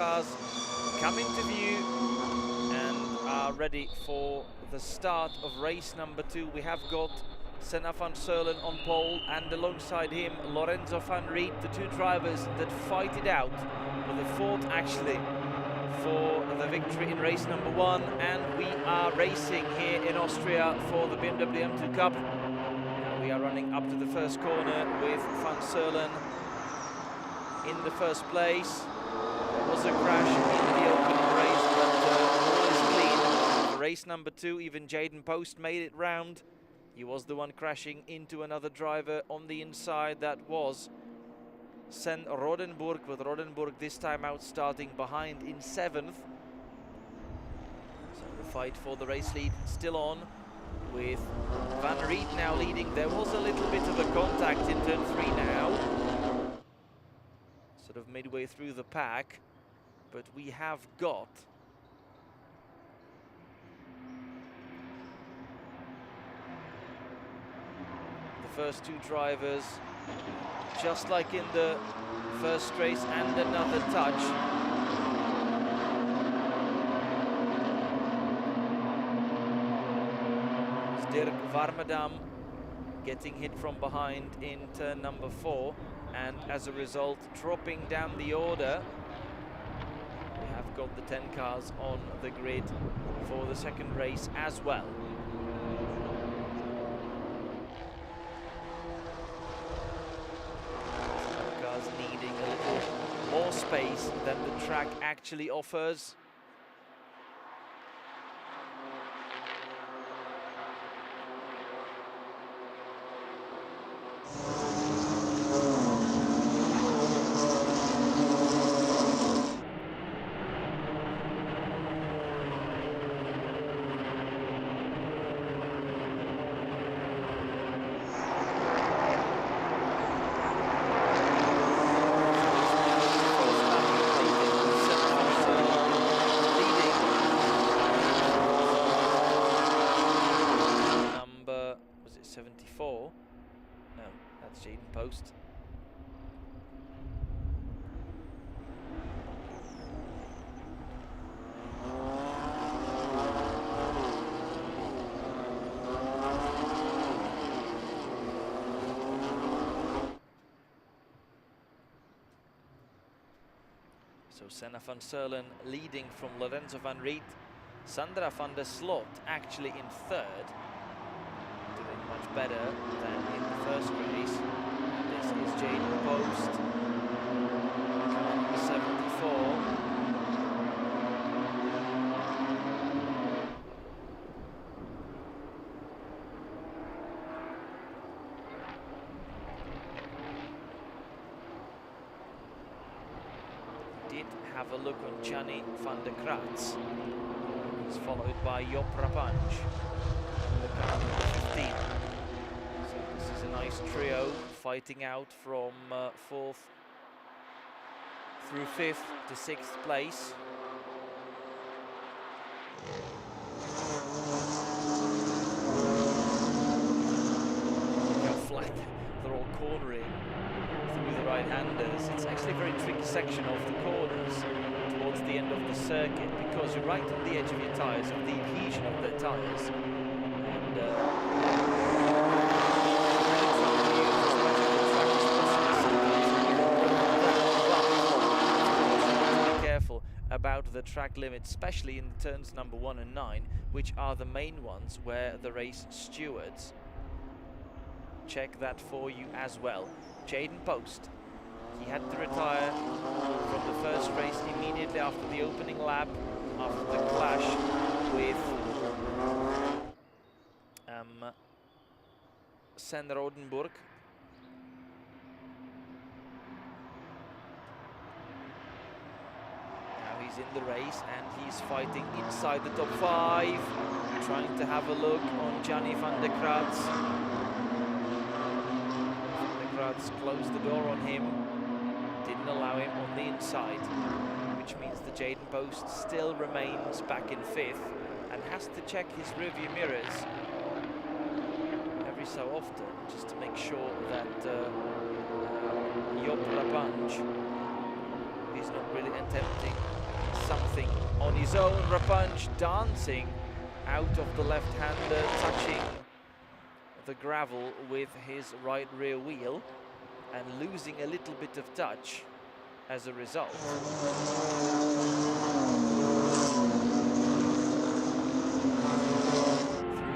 Cars come into view and are ready for the start of race number 2. We have got Senna van Seulen on pole, and alongside him Lorenzo van Riet, the two drivers that fight it out, but they fought actually for the victory in race number 1. And we are racing here in Austria for the BMW M2 Cup. Now we are running up to the first corner with van Seulen in the first place. There was a crash in the opening race, but all is clean. For race number 2, even Jaden Post made it round. He was the one crashing into another driver on the inside. That was Sen Rodenburg, with Rodenburg this time out starting behind in 7th. So the fight for the race lead still on, with Van Riet now leading. There was a little bit of a contact in turn 3 now, sort of midway through the pack, but we have got the first two drivers, just like in the first race, and another touch. It's Dirk Warmerdam getting hit from behind in turn number 4, and as a result dropping down the order. We have got the 10 cars on the grid for the second race as well. Cars needing a little more space than the track actually offers. Was it 74? No, that's Jaden Post. So Senna van Seulen leading from Lorenzo van Riet. Sandra van der Slot actually in 3rd, doing much better than in the first race. And this is Jaden Post, car 74. Did have a look on Gianni van der Kratz. He's followed by Job Rapange, the car number 15. So this is a nice trio fighting out from 4th through 5th to 6th place. Look how flat they're all cornering through the right-handers. It's actually a very tricky section of the corners towards the end of the circuit, because you're right on the edge of your tyres, of the adhesion of the tyres, and be careful about the track limit, especially in turns number 1 and 9, which are the main ones where the race stewards check that for you as well. Jaden Post, he had to retire from the first race immediately after the opening lap, after the clash with Sen Rodenburg. Now he's in the race and he's fighting inside the top 5, trying to have a look on Gianni van der Kratz. Closed the door on him, didn't allow him on the inside, which means the Jaden Post still remains back in 5th and has to check his rearview mirrors every so often, just to make sure that Job Rapange he's not really attempting something on his own. Rapunch dancing out of the left-hander, touching the gravel with his right rear wheel and losing a little bit of touch as a result. Through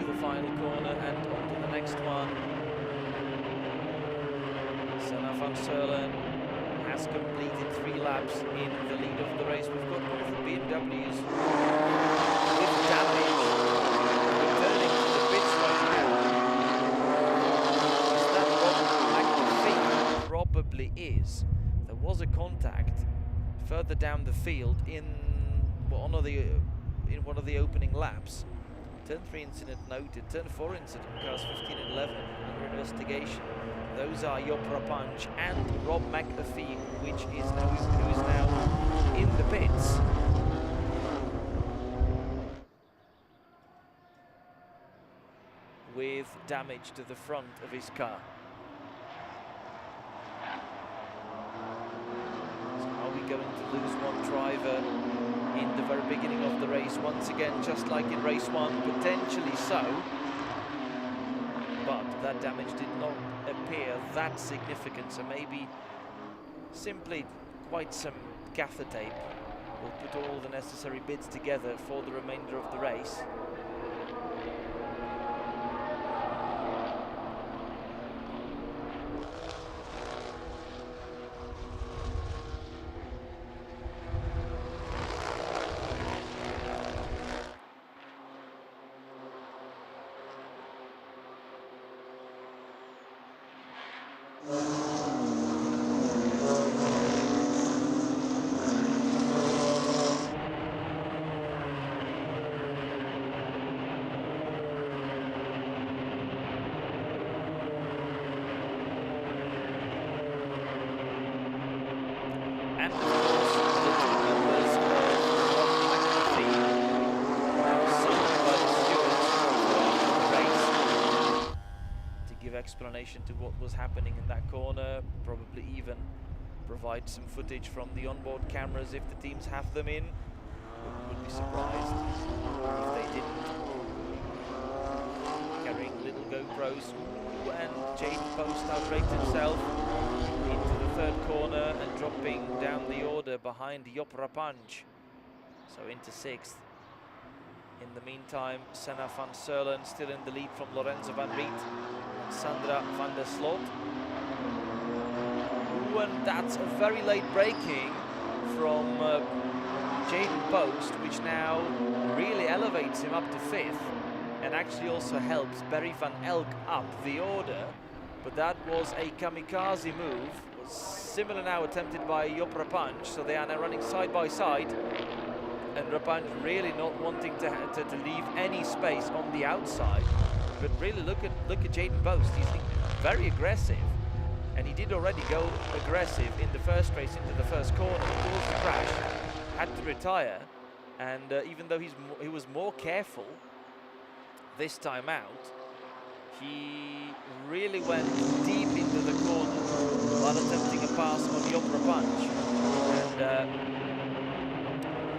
the final corner and onto the next one. Senna van Seulen has completed 3 laps in the lead of the race. We've got one of the BMWs with damage returning to the pits right now. Is that what McAfee probably is? There was a contact further down the field in one of the opening laps. Turn 3 incident noted, turn 4 incident, cars 15 and 11 under investigation. Those are Job Rapunch and Rob McAfee, who is now in the pits. With damage to the front of his car. So are we going to lose one driver in the very beginning of the race once again, just like in race 1? Potentially so, but that damage did not appear that significant, so maybe simply quite some gaffer tape will put all the necessary bits together for the remainder of the race. And of course, the 2 members of Rob McAfee now summoned by the stewards for the race to give explanation to what was happening in that corner, probably even provide some footage from the onboard cameras if the teams have them in. Would be surprised if they didn't. Carrying little GoPros, and Jaden Post outraged himself into the 3rd corner and dropping down the order behind Job Rapunch, so into 6th. In the meantime, Senna van Seulen still in the lead from Lorenzo van Riet and Sandra van der Slot. Ooh, and that's a very late braking from Jaden Post, which now really elevates him up to 5th and actually also helps Barry van Elk up the order. But that was a kamikaze move, similar now attempted by Job Rapunch, so they are now running side by side, and Rapunch really not wanting to leave any space on the outside. But really look at Jaden Post, he's very aggressive, and he did already go aggressive in the first race into the first corner, caused the crash, had to retire, and even though he was more careful this time out, he really went deep into the corner while attempting a pass on Job Rapunch. And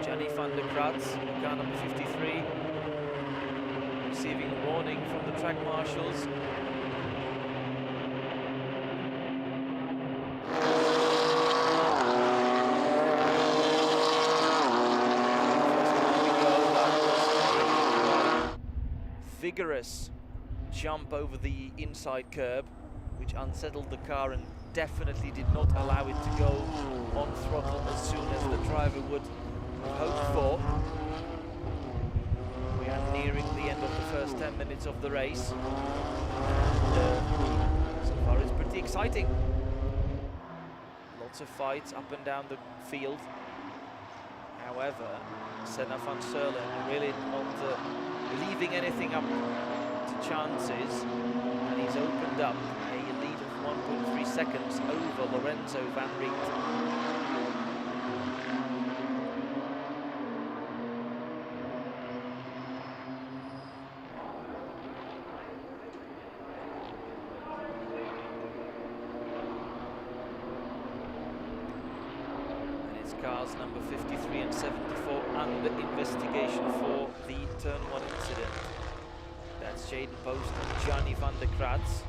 Gianni van der Kratz, car number 53, receiving a warning from the track marshals. Vigorous jump over the inside curb, which unsettled the car and definitely did not allow it to go on throttle as soon as the driver would have hoped for. We are nearing the end of the first 10 minutes of the race, and so far it's pretty exciting. Lots of fights up and down the field. However, Senna van Seulen really not leaving anything up to chances, and he's opened up a lead of 1.3 seconds over Lorenzo van Riet. cars number 53 and 74 under investigation for the turn 1 incident. That's Jaden Post and Gianni van der Kratz.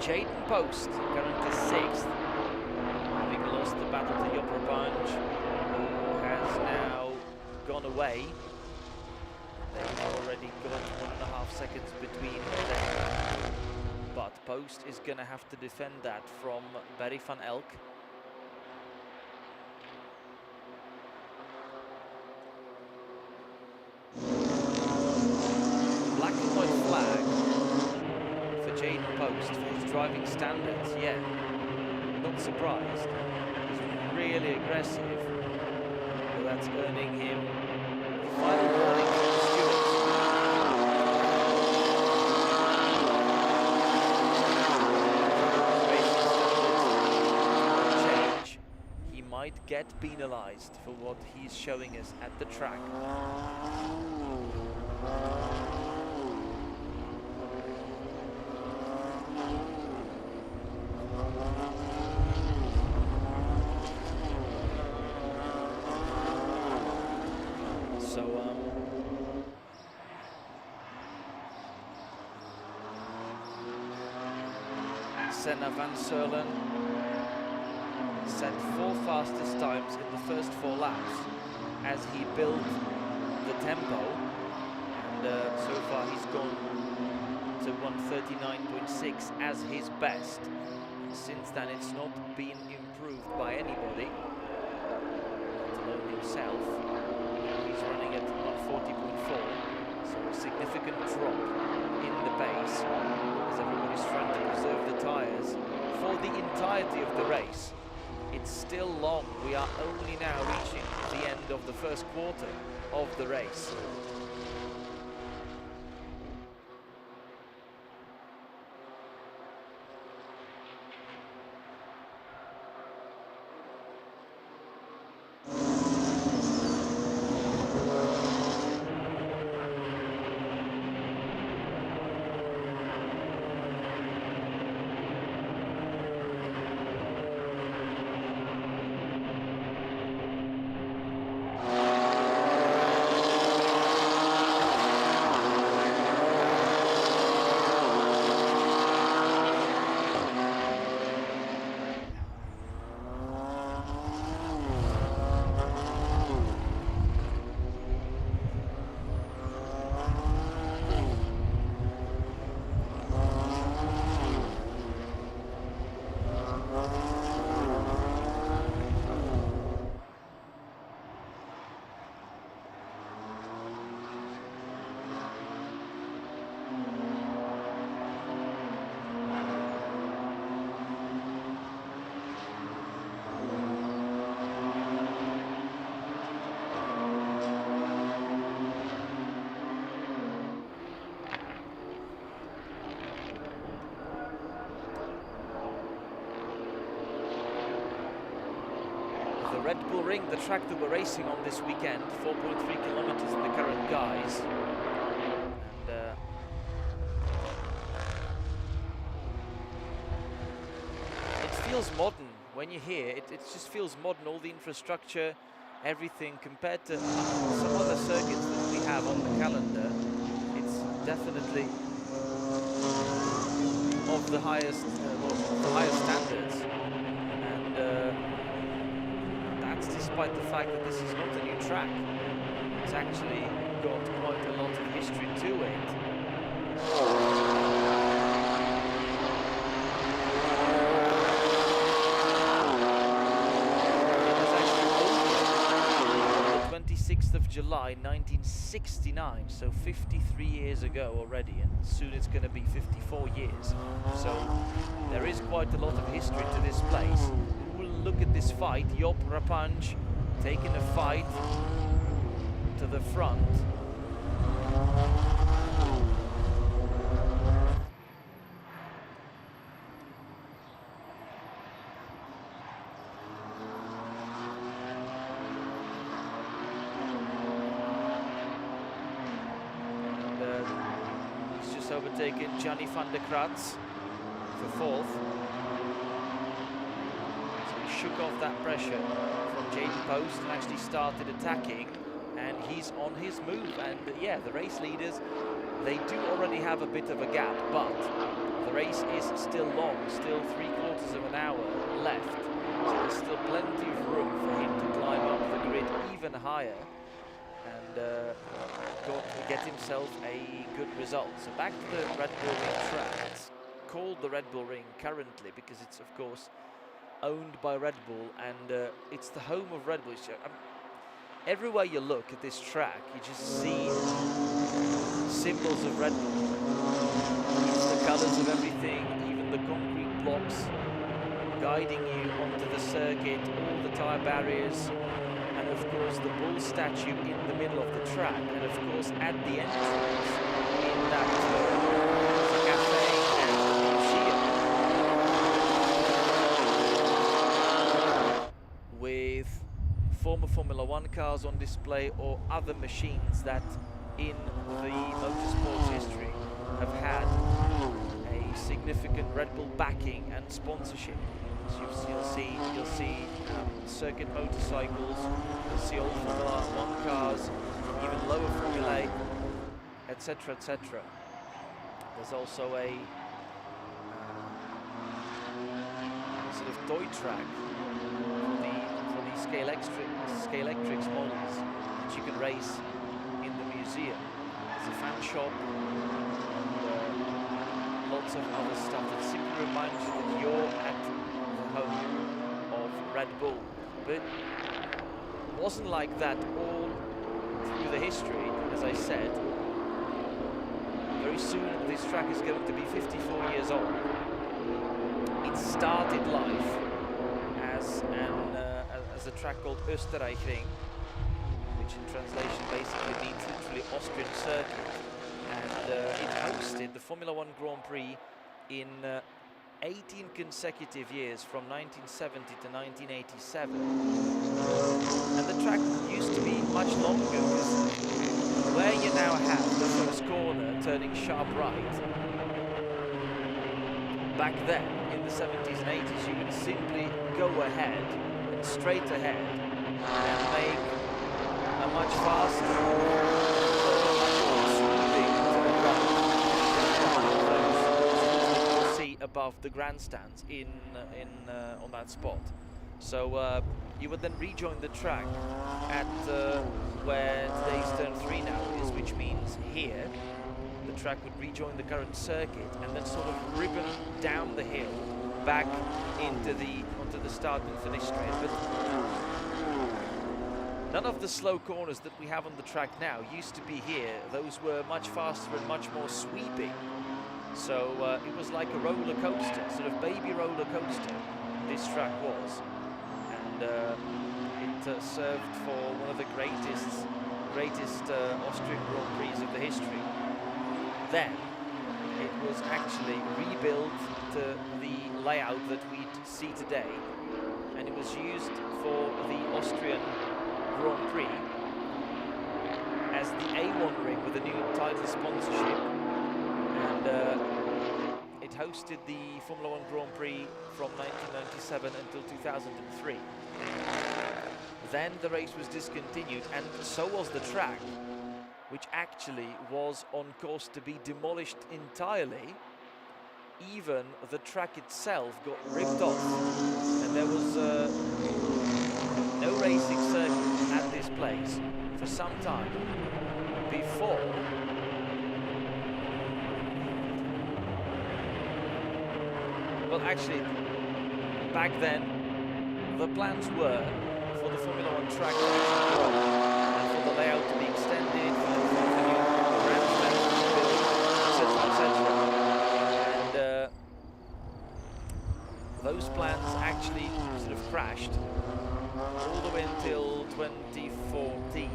Jaden Post, currently 6th, having lost the battle to Jopper Bunch, who has now gone away. They've already got 1.5 seconds between them. But Post is going to have to defend that from Barry van Elk. Black and white flag for Jaden Post for his driving standards. Yeah, not surprised. He's really aggressive. But that's earning him the final warning from the stewards. Change. He might get penalized for what he's showing us at the track. Senna van Serlen set 4 fastest times in the first 4 laps as he built the tempo, and so far he's gone to 1:39.6 as his best. And since then it's not been improved by anybody, let alone himself. He's running at 1:40.4, so a significant drop in the pace as everybody's trying to preserve the tyres for the entirety of the race. It's still long. We are only now reaching the end of the first quarter of the race. Red Bull Ring, the track that we're racing on this weekend, 4.3 kilometers in the current guise. And it feels modern when you hear it. It just feels modern, all the infrastructure, everything, compared to some other circuits that we have on the calendar. It's definitely of the highest, standards, and that's despite the fact that this is not a new track. It's actually got quite a lot of history to it. It was actually opened on the 26th of July 1969, so 53 years ago already, and soon it's going to be 54 years. So there is quite a lot of history to this place. We'll look at this fight. Job Rapanj taking a fight to the front. Overtaken Gianni van der Kratz for fourth. So he shook off that pressure from Jaden Post and actually started attacking, and he's on his move. And yeah, the race leaders, they do already have a bit of a gap, but the race is still long, still 3/4 of an hour left. So there's still plenty of room for him to climb up the grid even higher and get himself a good result. So back to the Red Bull Ring track. It's called the Red Bull Ring currently because it's of course owned by Red Bull, and it's the home of Red Bull. Everywhere you look at this track, you just see symbols of Red Bull. It's the colors of everything, even the concrete blocks guiding you onto the circuit, all the tire barriers, and of course the bull statue in the middle of the track, and of course at the entrance in that cafe and museum, with former Formula One cars on display or other machines that in the motorsports history have had a significant Red Bull backing and sponsorship. So you'll see circuit motorcycles, you'll see old Formula One cars, even lower Formula, etc., etc. There's also a sort of toy track for the Scalextrics models that you can race in the museum. There's a fan shop and lots of other stuff that simply reminds you that you're at the home of Red Bull. But it wasn't like that all through the history. As I said, very soon this track is going to be 54 years old. It started life as a track called Österreichring, which in translation basically means literally Austrian circuit, and it hosted the Formula One Grand Prix in 18 consecutive years from 1970 to 1987. And the track used to be much longer, because where you now have the first corner turning sharp right, back then in the 70s and 80s you would simply go ahead and straight ahead and make a much faster, much more smoothing run see above the grandstands on that spot. So you would then rejoin the track at where today's turn 3 now is, which means here the track would rejoin the current circuit and then sort of ribbon down the hill back onto the start and finish straight. But none of the slow corners that we have on the track now used to be here. Those were much faster and much more sweeping. So it was like a roller coaster, sort of baby roller coaster, this track was. And it served for one of the greatest Austrian Grand Prix of the history. Then it was actually rebuilt to the layout that we see today, and it was used for the Austrian Grand Prix as the A1 ring with a new title sponsorship, and it hosted the Formula 1 Grand Prix from 1997 until 2003. Then the race was discontinued, and so was the track, which actually was on course to be demolished entirely. Even the track itself got ripped off, and there was no racing circuit at this place for some time before well, actually, back then the plans were for the Formula 1 track to actually grow, and for the layout to be extended, for the new grandstands to be built, etc., etc. And those plans actually sort of crashed all the way until 2014.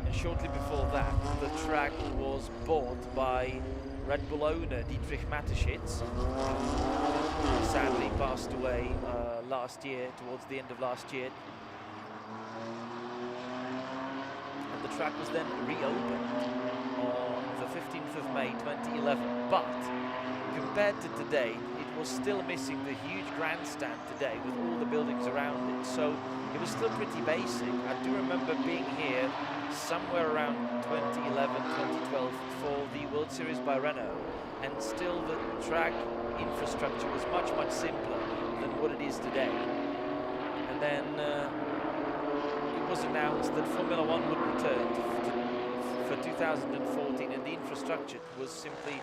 And shortly before that, the track was bought by Red Bull owner Dietrich Mateschitz, who sadly passed away last year, towards the end of last year. And the track was then reopened on the 15th of May 2011. But compared to today, it was still missing the huge grandstand today with all the buildings around it. So it was still pretty basic. I do remember being here somewhere around 2011, 2012 for the World Series by Renault, and still the track infrastructure was much, much simpler than what it is today. And then it was announced that Formula 1 would return for 2014, and the infrastructure was simply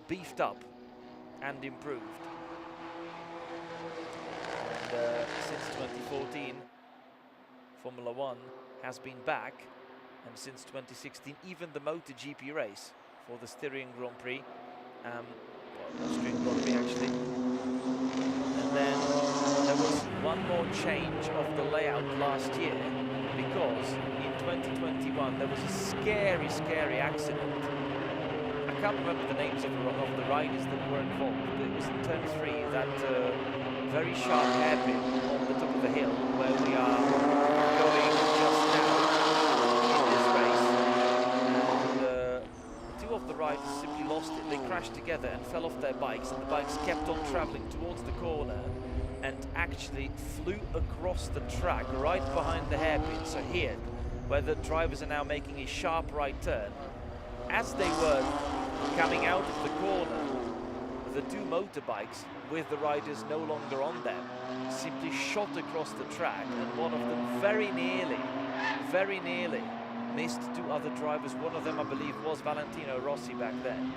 beefed up and improved. And since 2014, Formula 1 has been back, and since 2016 even the MotoGP race for the Styrian Grand Prix, Austrian Grand Prix actually. And then there was one more change of the layout last year, because in 2021 there was a scary, scary accident. I can't remember the names of the riders that were involved, but it was in turn 3, that very sharp hairpin on the top of the hill where we are going just now in this race. And two of the riders simply lost it. They crashed together and fell off their bikes, and the bikes kept on traveling towards the corner and actually flew across the track right behind the hairpin. So here, where the drivers are now making a sharp right turn, as they were coming out of the corner, the two motorbikes with the riders no longer on them simply shot across the track, and one of them very nearly missed two other drivers. One of them, I believe, was Valentino Rossi back then.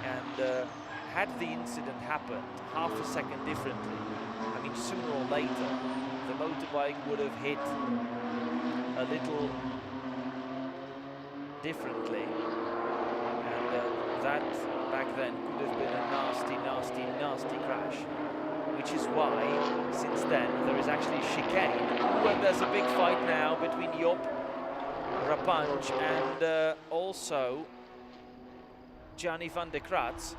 And had the incident happened half a second differently, I mean, sooner or later, the motorbike would have hit a little differently, and that back then could have been a nasty, nasty, nasty crash. Which is why, since then, there is actually chicane. When there's a big fight now between Job Rapanch and also Gianni van der Kratz.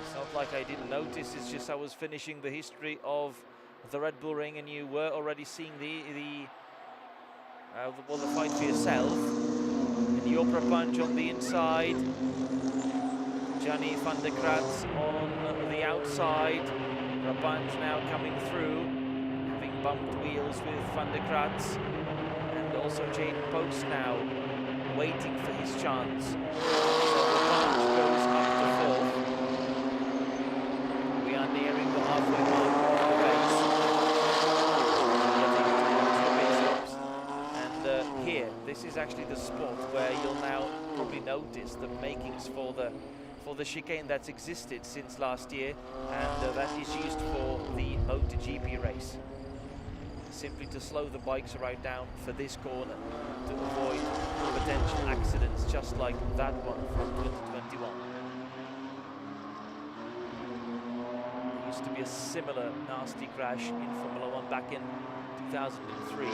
It's not like I didn't notice, it's just I was finishing the history of the Red Bull Ring, and you were already seeing the fight for yourself. And Job Rapanch on the inside, Gianni van der Kratz on the outside. Rapanch now coming through, having bumped wheels with van der Kratz, and also Jaden Post now waiting for his chance. So Rapanch goes up to fourth. We are nearing the halfway mark of the race, getting towards the pit stops. And here, this is actually the spot where you'll now probably notice the makings for the chicane that's existed since last year, and that is used for the MotoGP race, simply to slow the bikes right down for this corner to avoid potential accidents just like that one from 2021. There used to be a similar nasty crash in Formula 1 back in 2003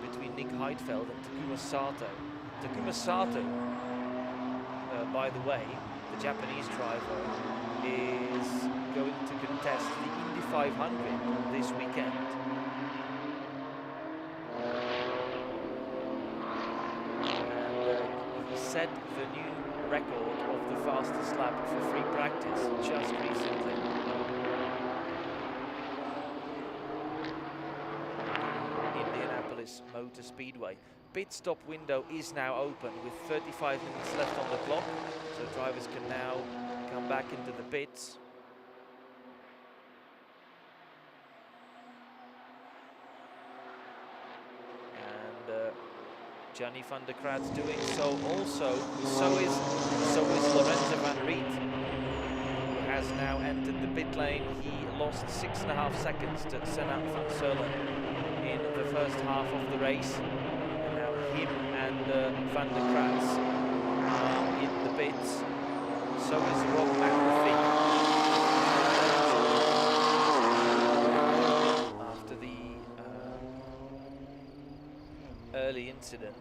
between Nick Heidfeld and Takuma Sato. Takuma Sato, by the way, the Japanese driver, is going to contest the Indy 500 this weekend. And he set the new record of the fastest lap for free practice just recently. Indianapolis Motor Speedway. Pit stop window is now open with 35 minutes left on the clock, so drivers can now come back into the pits. And Gianni van der Krat's doing so also. So is Lorenzo van Riet, who has now entered the pit lane. He lost 6.5 seconds to Senna van Seulen in the first half of the race. And now him and van der Krat are in the pits. So is Rob McAfee. After the early incident.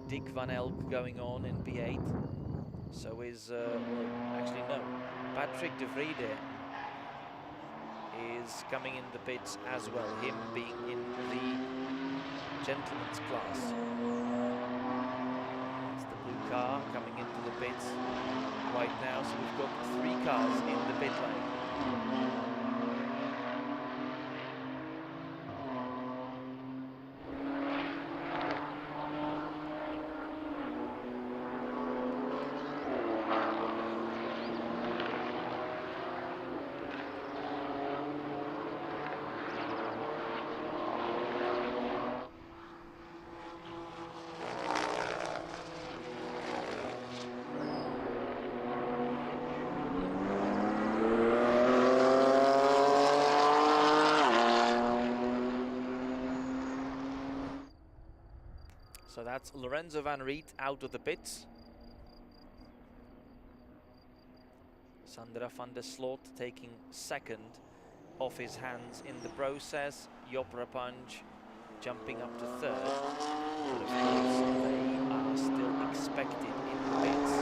Dick Van Elk going on in P8. So is, well, actually no, Patrick de Vrede is coming in the pits as well, him being in the gentleman's class. It's the blue car coming into the pits right now, so we've got 3 cars in the pit lane. So that's Lorenzo van Riet out of the pits. Sandra van der Sloot taking second off his hands in the process. Job Rapange jumping up to third. But of course, they are still expected in the pits.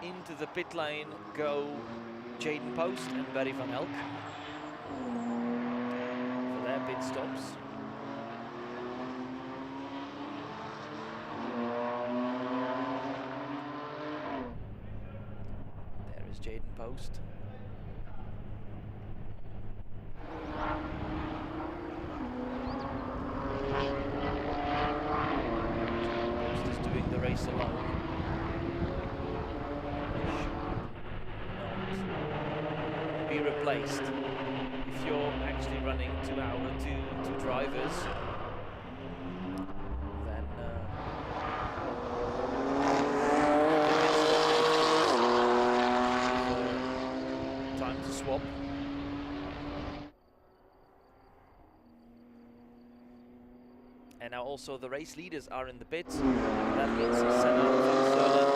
Into the pit lane go Jaden Post and Barry van Elk for their pit stops. There is Jaden Post. Post is doing the race alone. Be replaced. If you're actually running two drivers, then time to swap. And now also the race leaders are in the pits. That means Senna van Seulen.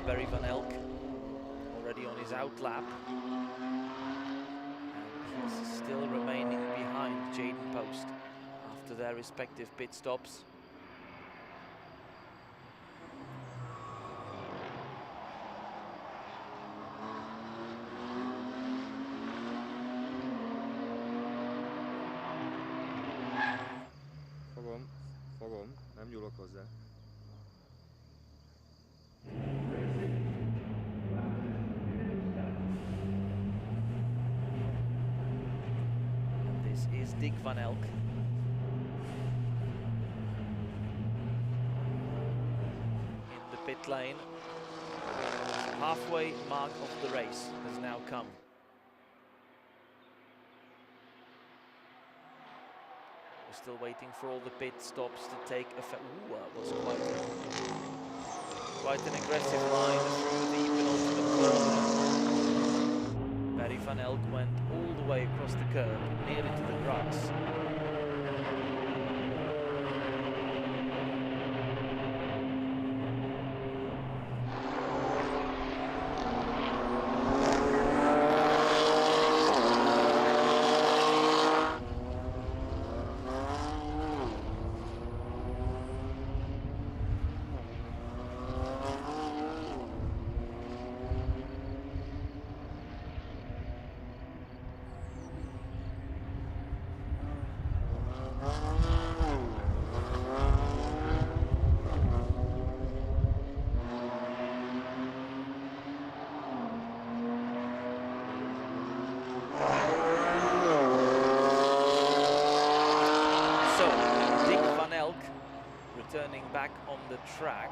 Barry van Elk already on his out lap, and he's still remaining behind Jaden Post after their respective pit stops. Dick Van Elk. In the pit lane. Halfway mark of the race has now come. We're still waiting for all the pit stops to take effect. Ooh, that was quite an aggressive line through the penultimate corner. Barry Van Elk went all the way across the curb, nearly to the grass. Turning back on the track.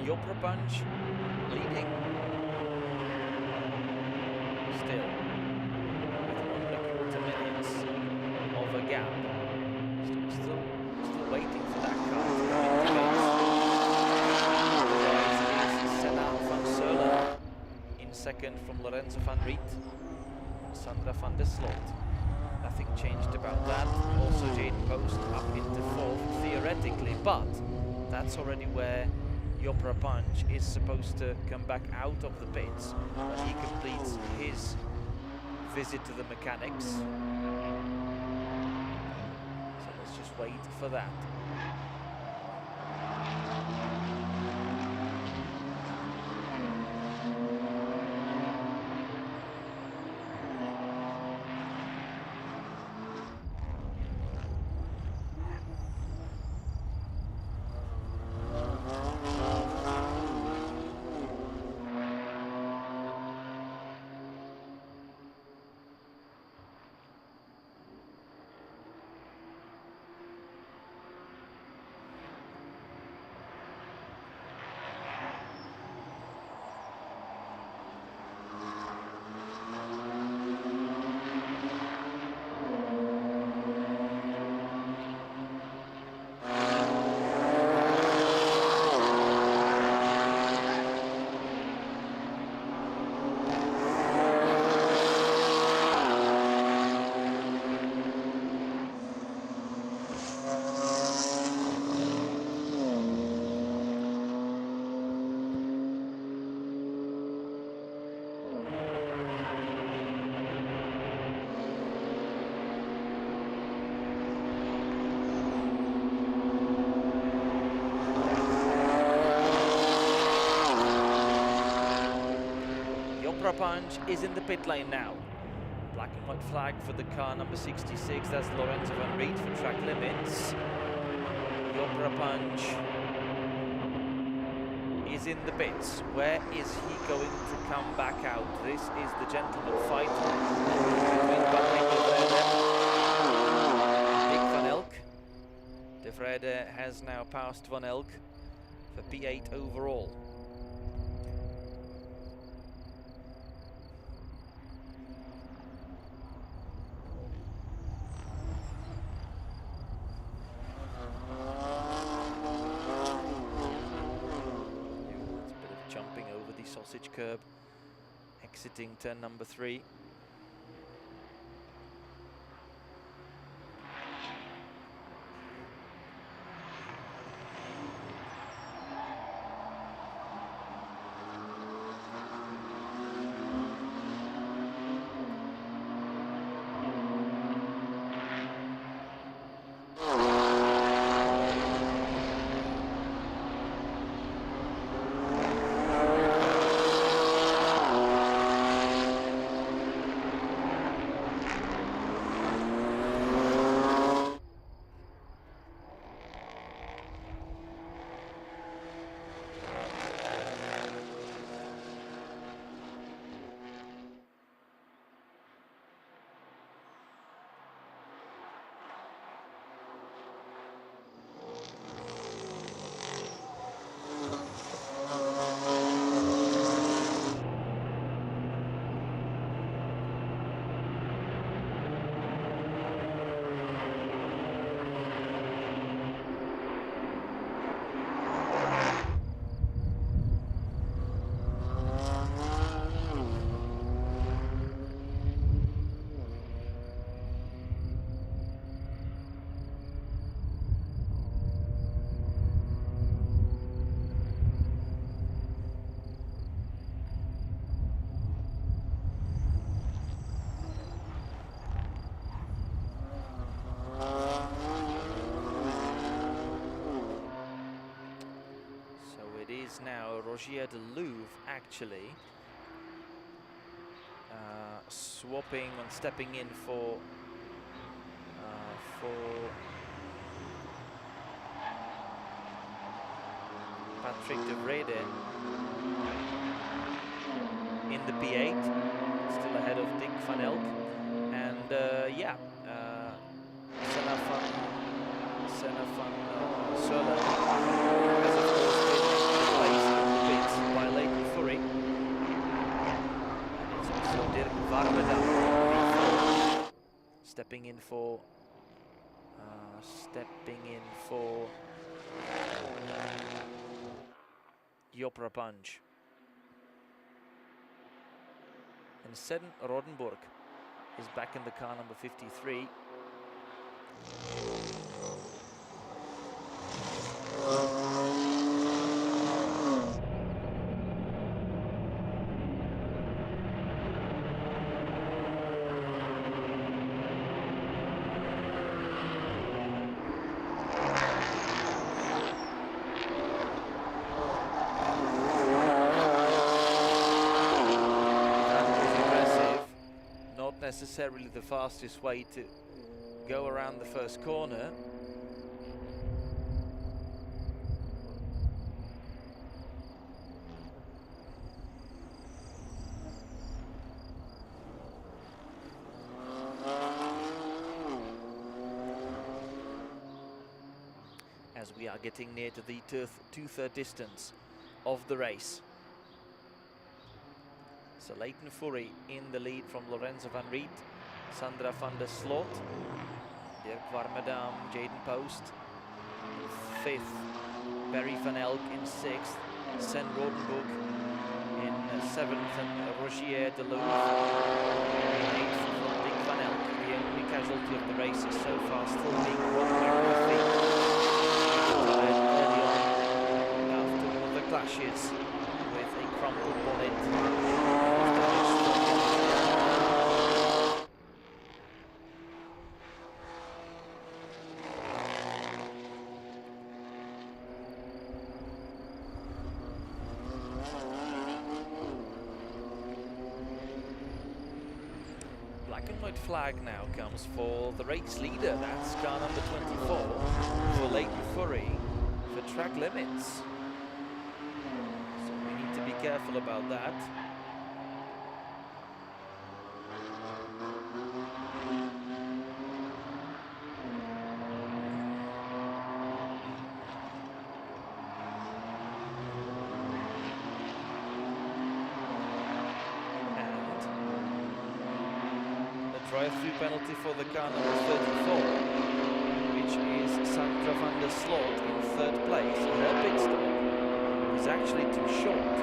Yopra Punch leading still with 1.25 minutes of a gap. Still waiting for that car to come into race. Senna van Seulen in second from Lorenzo van Riet and Sandra van der Sloot. Nothing changed about that. Also Jade Post up into fourth theoretically, but that's already where Yopra Punch is supposed to come back out of the pits when he completes his visit to the mechanics. So let's just wait for that. Punch is in the pit lane now. Black and white flag for the car number 66. That's Lorenzo van Riet for track limits. Yopra Punch is in the pits. Where is he going to come back out? This is the gentleman fight between Dick Van Elk. De Vrede has now passed Van Elk for P8 overall. curb, exiting turn number 3. Now Rogier de Louvre actually swapping and stepping in for Patrick de Vrede in the P8, still ahead of Dick van Elk, and yeah, Senna van Sola has of course been replaced in the pits by Leighton Furry, and it's also Dirk Warmerdam stepping in for Job Rapange. And Sven Rodenburg is back in the car number 53. Necessarily the fastest way to go around the first corner. As we are getting near to the two-third distance of the race. So Leighton Furry in the lead from Lorenzo van Riet, Sandra van der Slot, Dirk Warmerdam, Jaden Post in 5th, Barry van Elk in 6th, Sven Rodenburg in 7th, and Rogier de Louvre in 8th from Dick van Elk. The only casualty of the race is so far still being Rodenburg with the early on after one of the clashes with a crumpled bonnet. Black and white flag now comes for the race leader. That's car number 24 for Leighton Furry for track limits. So we need to be careful about that. Drive-through penalty for the car number 34, which is Sandra van der Slot in 3rd place. Her pit stop is actually too short.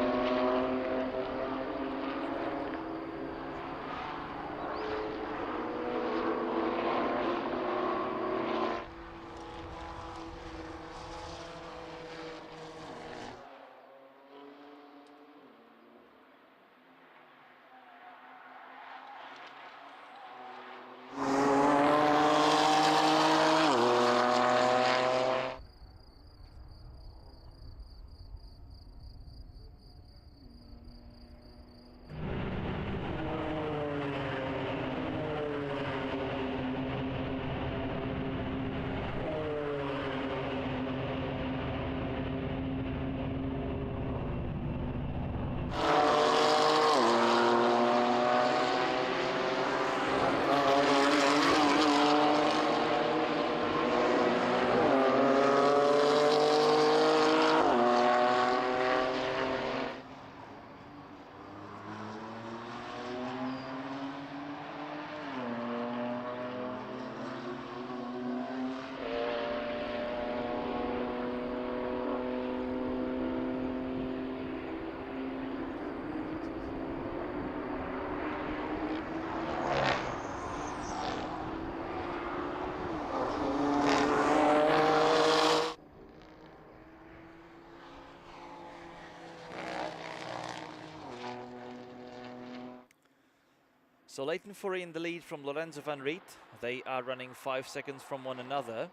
So Leighton Fourie in the lead from Lorenzo van Riet. They are running 5 seconds from one another.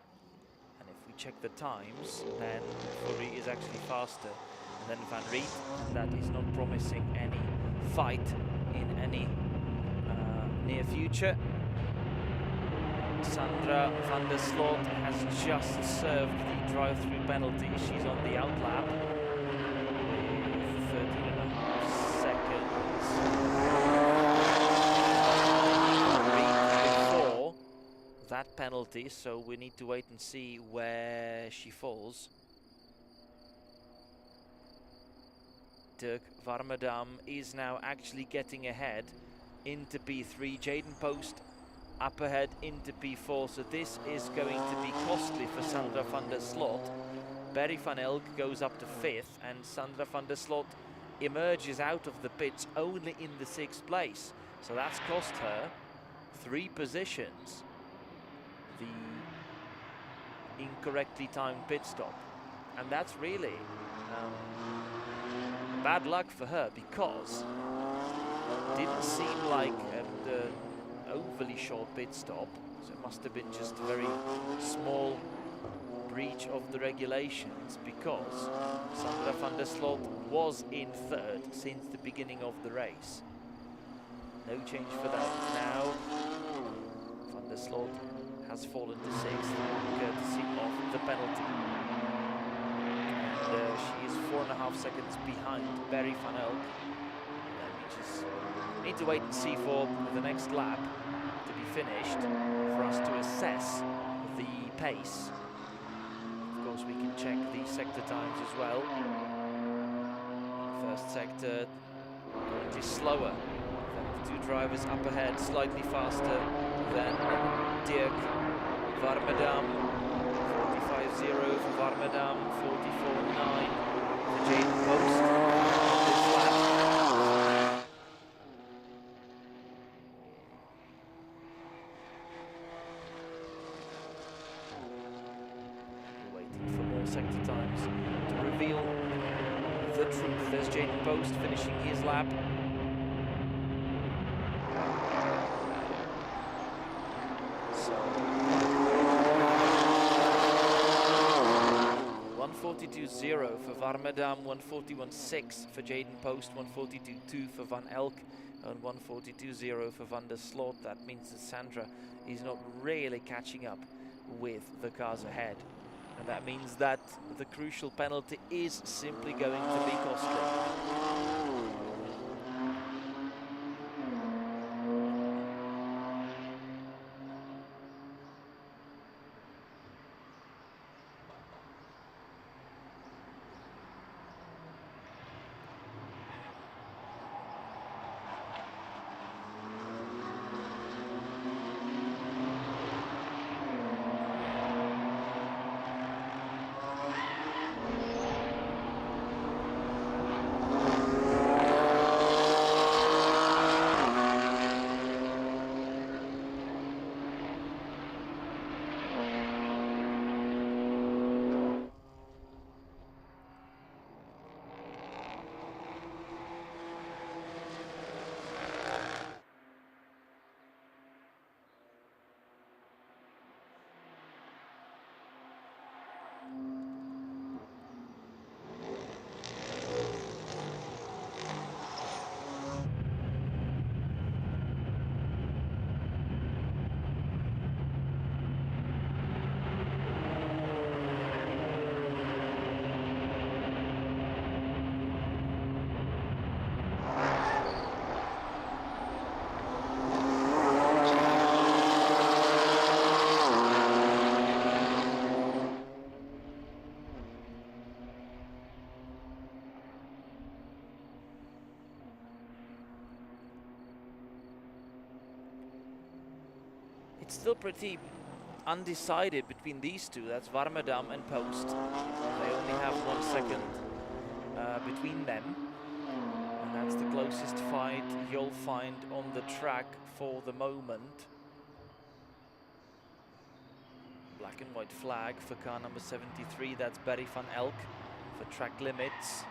And if we check the times, then Fourie is actually faster than van Riet. And that is not promising any fight in any near future. Sandra van der Sloot has just served the drive-through penalty. She's on the outlap with 13.5 seconds. Before that penalty, so we need to wait and see where she falls. Dirk Warmerdam is now actually getting ahead into P3. Jaden Post up ahead into P4, so this is going to be costly for Sandra van der Sloot. Barry van Elk goes up to 5th, and Sandra van der Sloot emerges out of the pits only in the 6th place. So that's cost her 3 positions. The incorrectly timed pit stop. And that's really bad luck for her, because it didn't seem like the overly short pit stop, so it must have been just a very small breach of the regulations, because Sandra van der Sloot was in 3rd since the beginning of the race. No change for that. Now van der Sloot has fallen to 6th courtesy of the penalty. And she is 4.5 seconds behind Barry van Elk. And we just need to wait and see for the next lap to be finished for us to assess the pace. Of course, we can check the sector times as well. First sector currently slower than the 2 drivers up ahead, slightly faster than Dirk Warmerdam. 45.0 for Warmerdam, 44.9 for Jaden Post. This lap. Waiting for more sector times to reveal the truth. There's Jaden Post finishing his lap. So 142.0 for Warmerdam, 141.6 for Jaden Post, 142.2 for Van Elk, and 142.0 for van der Sloot. That means that Sandra is not really catching up with the cars ahead. And that means that the crucial penalty is simply going to be costly. It's still pretty undecided between these two. That's Warmerdam and Post. They only have 1 second between them. And that's the closest fight you'll find on the track for the moment. Black and white flag for car number 73. That's Barry van Elk for track limits.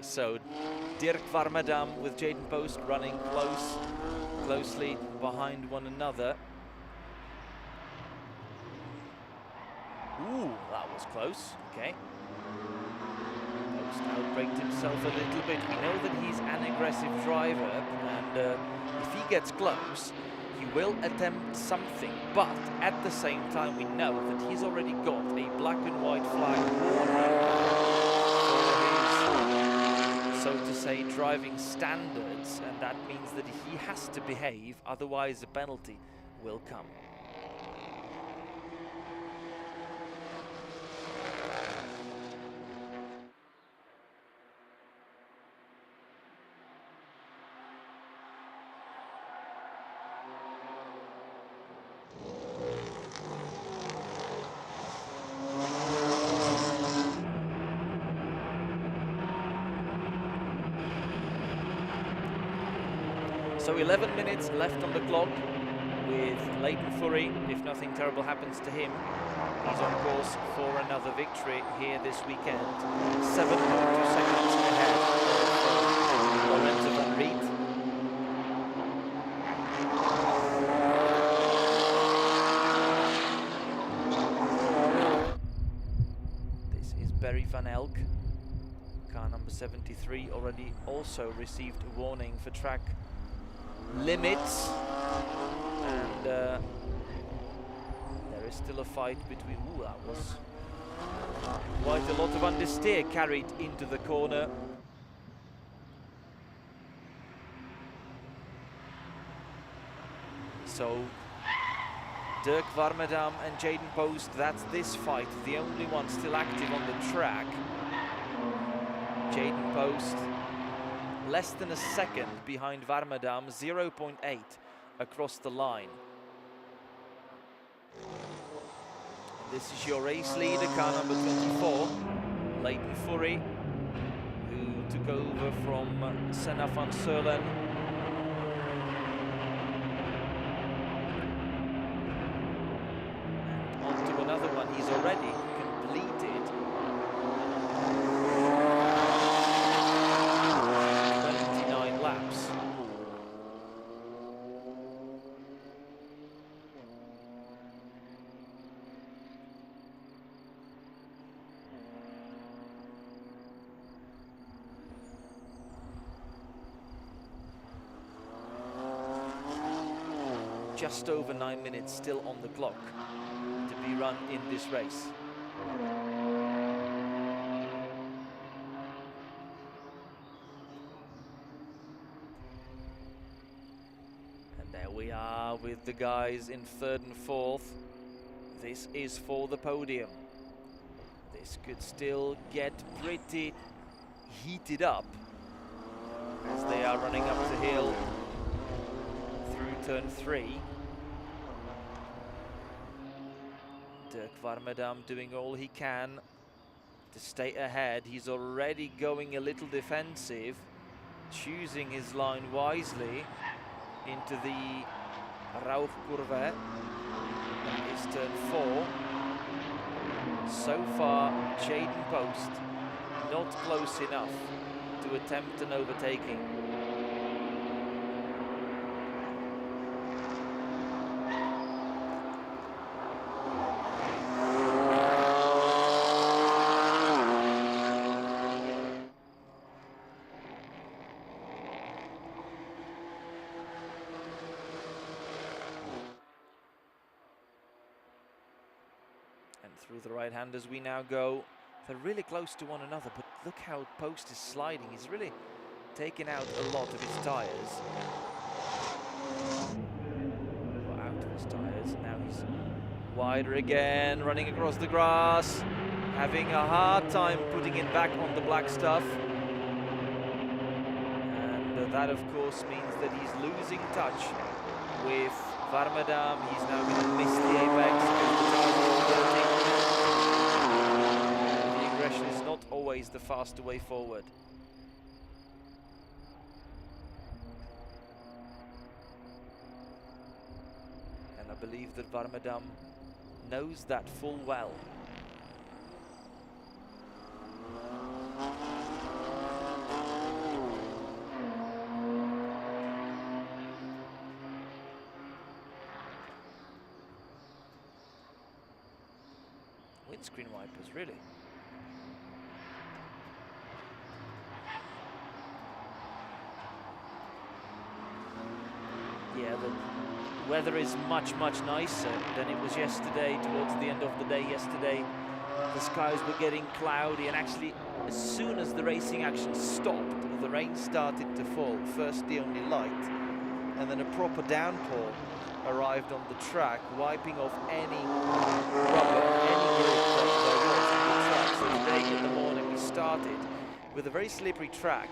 So Dirk Warmerdam with Jaden Post running closely behind one another. Ooh, that was close. Okay. Post outbraked himself a little bit. We know that he's an aggressive driver, and if he gets close, he will attempt something. But at the same time, we know that he's already got a black and white flag for his, so to say, driving standards, and that means that he has to behave, otherwise a penalty will come. So 11 minutes left on the clock with Leighton Furry. If nothing terrible happens to him, he's on course for another victory here this weekend. 7.2 seconds ahead of Lorenzo van Riet. This is Barry van Elk. Car number 73 already also received a warning for track limits, and there is still a fight between. Ooh, that was quite a lot of understeer carried into the corner. So Dirk Warmerdam and Jaden Post, that's this fight, the only one still active on the track. Jaden Post less than a second behind Warmerdam, 0.8 across the line. This is your race leader, car number 24, Leighton Furry, who took over from Senna van Seulen. And on to another one, he's already completed 29 laps. Just over 9 minutes still on the clock to be run in this race. And there we are with the guys in third and fourth. This is for the podium. This could still get pretty heated up as they are running up the hill through turn 3. Dirk Warmerdam doing all he can to stay ahead. He's already going a little defensive, choosing his line wisely into the Rauchkurve. That is turn 4. So far, Jaden Post not close enough to attempt an overtaking. Through the right hand as we now go. They're really close to one another, but look how Post is sliding. He's really taken out a lot of his tyres. Well, out of his tyres. Now he's wider again, running across the grass, having a hard time putting it back on the black stuff. And that, of course, means that he's losing touch with Warmerdam. He's now going to miss the apex because the tyres are all dirty. The aggression is not always the faster way forward. And I believe that Warmerdam knows that full well. windscreen wipers, really. Yeah, the weather is much nicer than it was yesterday. Towards the end of the day yesterday, the skies were getting cloudy, and actually as soon as the racing action stopped, the rain started to fall. First the only light, and then a proper downpour arrived on the track, wiping off any rubber, any grip that there was on the track. So today in the morning we started with a very slippery track,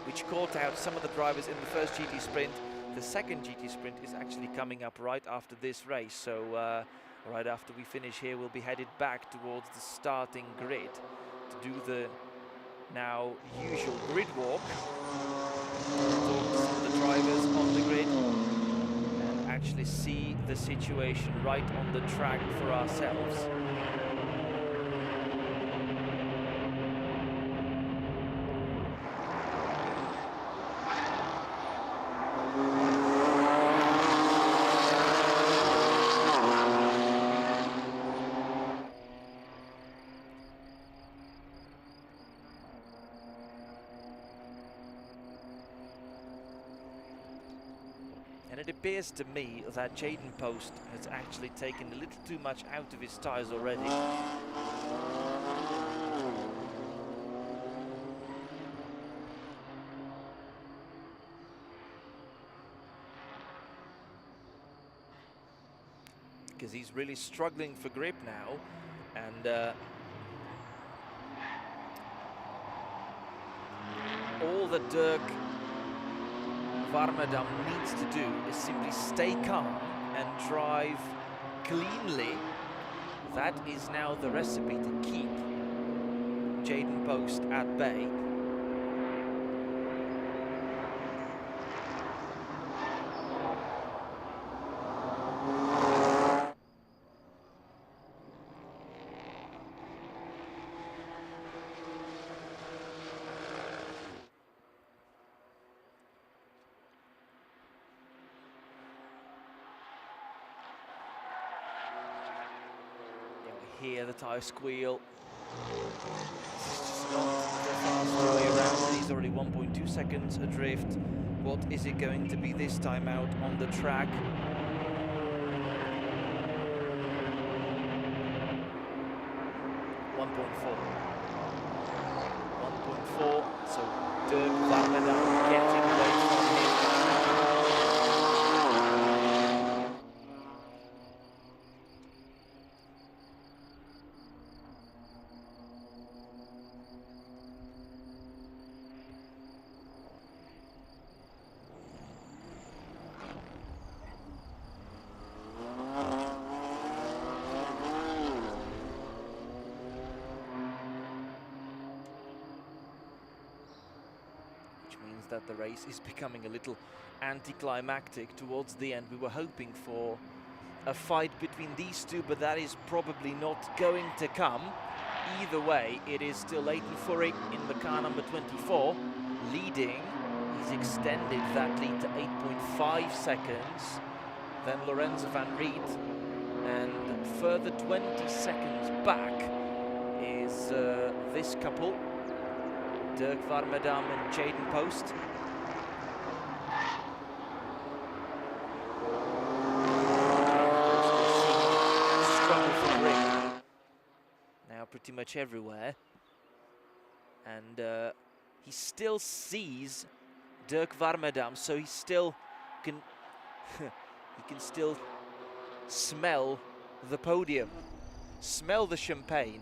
which caught out some of the drivers in the first GT sprint. The second GT sprint is actually coming up right after this race. So right after we finish here, we'll be headed back towards the starting grid to do the now usual grid walk. Talk to some of the drivers on the grid and actually see the situation right on the track for ourselves. And it appears to me that Jayden Post has actually taken a little too much out of his tyres already. Because he's really struggling for grip now, and all that Dirk Warmerdam needs to do is simply stay calm and drive cleanly. That is now the recipe to keep Jayden Post at bay. Here the tyre squeal. It's not the fastest way around. He's already 1.2 seconds adrift. What is it going to be this time out on the track? So Dirk Warmerdam getting away from him. That the race is becoming a little anticlimactic towards the end. We were hoping for a fight between these two, but that is probably not going to come. Either way, it is still Leighton Furry in the car number 24 leading. He's extended that lead to 8.5 seconds. Then Lorenzo van Riet, and further 20 seconds back is this couple, Dirk Warmerdam and Jayden Post. Struggle for grip now pretty much everywhere, and he still sees Dirk Warmerdam, so he still can he can still smell the podium, smell the champagne.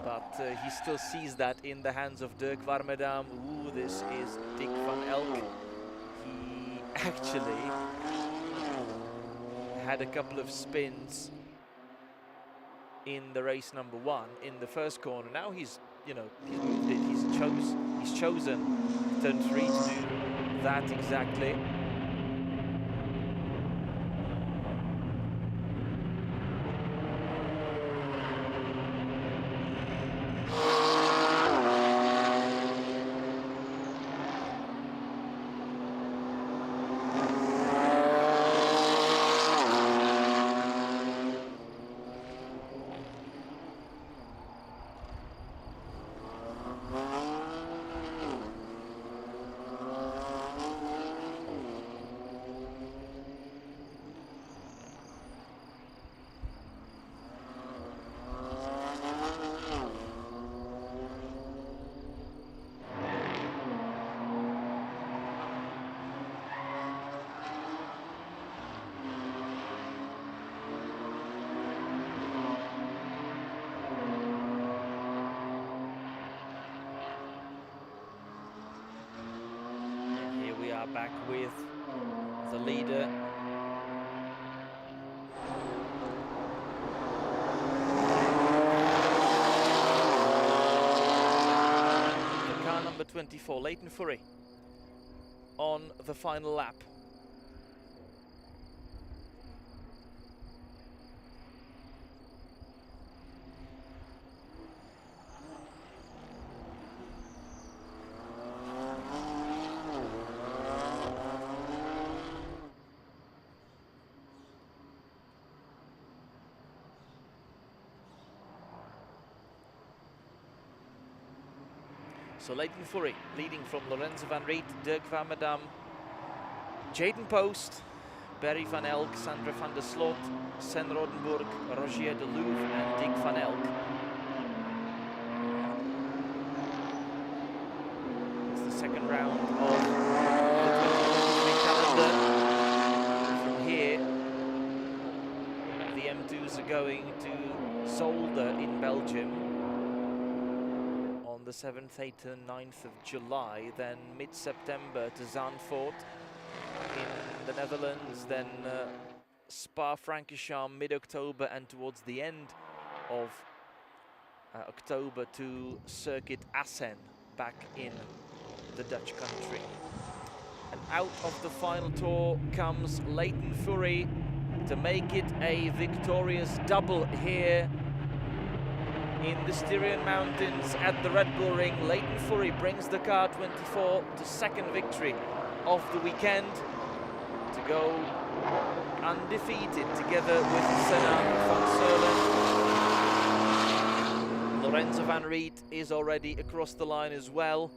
But he still sees that in the hands of Dirk Warmerdam. Ooh, this is Dick van Elk. He actually had a couple of spins in the race number 1 in the first corner. Now he's, you know, he's moved it. He's chosen turn 3 to do that exactly. back with the leader. The car number 24, Leighton Furry, on the final lap. So Leighton Furry leading from Lorenzo van Riet, Dirk van Medam, Jaden Post, Barry van Elk, Sandra van der Slot, Sen Rodenburg, Rogier de Louvre and Dick van Elk. It's the second round of the 2023 calendar. From here, the M2s are going to Zolder in Belgium on the 7th, 8th and 9th of July, then mid-September to Zandvoort in the Netherlands, then Spa-Francorchamps mid-October, and towards the end of October to Circuit Assen back in the Dutch country. And out of the final tour comes Leighton Furry to make it a victorious double here in the Styrian Mountains at the Red Bull Ring. Leighton Furry brings the car 24 to second victory of the weekend to go undefeated together with Senna van Seulen. Lorenzo van Riet is already across the line as well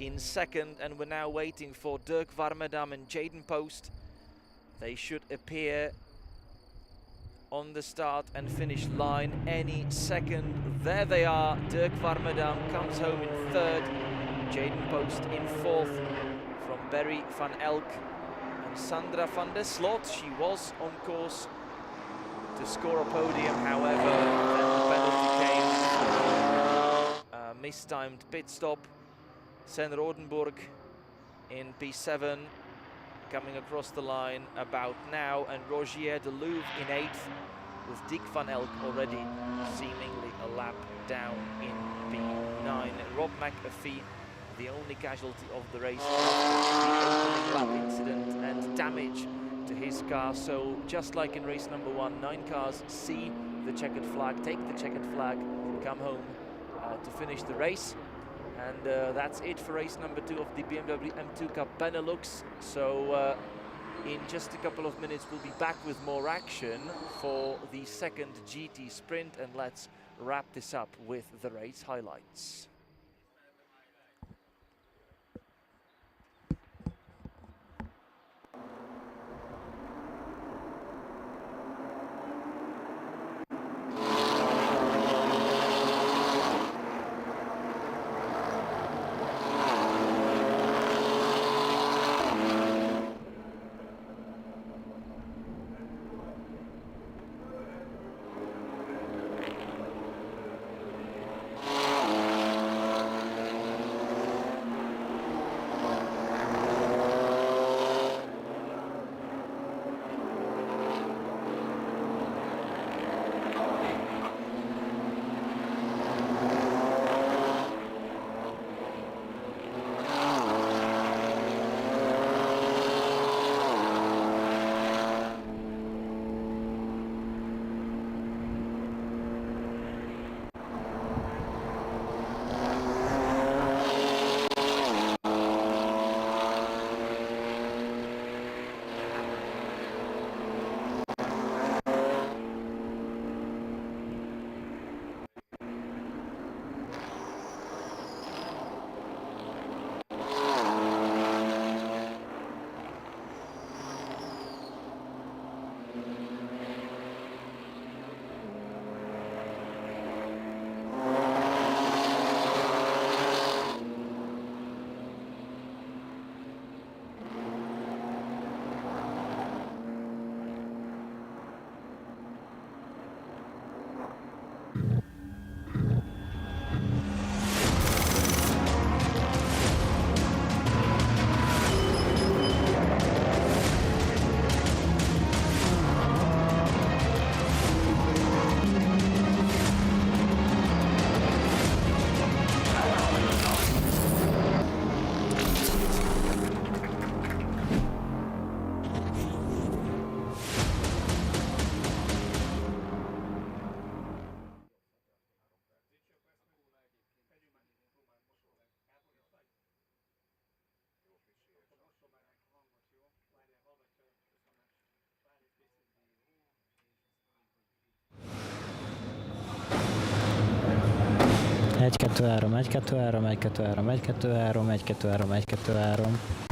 in second, and we're now waiting for Dirk van Medam and Jaden Post. They should appear on the start and finish line any second. There they are. Dirk van Medam comes home in third, Jaden Post in fourth from Barry van Elk, and Sandra van der Slot, she was on course to score a podium, however then the penalty came for a mistimed pit stop. Sen Rodenburg in P7 coming across the line about now, and Rogier de Louvre in 8th, with Dick van Elk already seemingly a lap down in P9. Rob McAfee, the only casualty of the race after the opening lap incident and damage to his car. So just like in race number 1, 9 cars see the checkered flag, take the checkered flag, come home to finish the race. And that's it for race number 2 of the BMW M2 Cup Benelux. So in just a couple of minutes we'll be back with more action for the second GT sprint, and let's wrap this up with the race highlights. 1-2-3, 1-2-3, 1-2-3, 1-2-3, 1-2-3, 1-2-3.